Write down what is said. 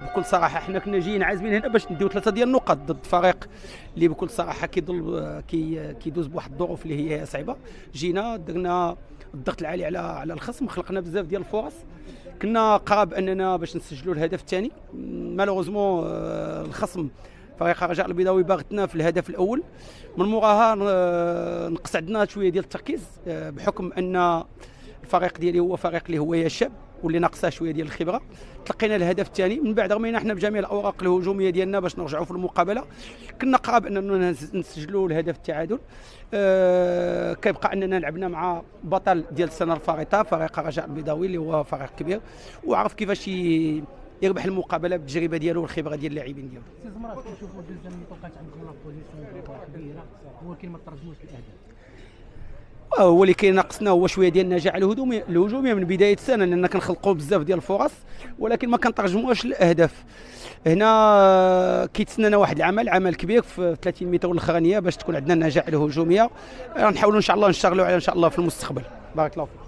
بكل صراحه حنا كنا جايين عازمين هنا باش نديو 3 ديال النقط ضد فريق اللي بكل صراحه كيدوز بواحد الظروف اللي هي صعيبه. جينا درنا الضغط العالي على الخصم، خلقنا بزاف ديال الفرص، كنا قراب اننا باش نسجلوا الهدف الثاني. مالوغوزمون الخصم فريق الرجاء البيضاوي باغتنا في الهدف الاول، من موراها نقص عندنا شويه ديال التركيز بحكم ان الفريق ديالي هو فريق اللي هو يا شاب واللي ناقصه شويه ديال الخبره. تلقينا الهدف الثاني من بعد، رمينا حنا بجميع الاوراق الهجوميه ديالنا باش نرجعوا في المقابله. كنا قراب اننا نسجلوا الهدف التعادل. كيبقى اننا لعبنا مع بطل ديال السنه الفارطه فريق الرجاء البيضاوي اللي هو فريق كبير وعرف كيفاش يربح المقابله بالتجربه ديالو والخبره ديال اللاعبين ديالو. سي زمرات كنشوفوا الدوزيام ميطون كانت عندكم لا بوزيسيون كبيره ولكن ما ترجموش الاهداف. هو اللي كيناقصنا هو شويه ديال النجاح الهجومي من بدايه السنه، لان كنخلقوا بزاف ديال الفرص ولكن ما كنترجموهاش للاهداف. هنا كيتسنانا واحد العمل كبير في 30 متر الاخرانيه باش تكون عندنا النجاح الهجوميه. نحاولوا ان شاء الله نشتغلوا على ان شاء الله في المستقبل. بارك الله فيك.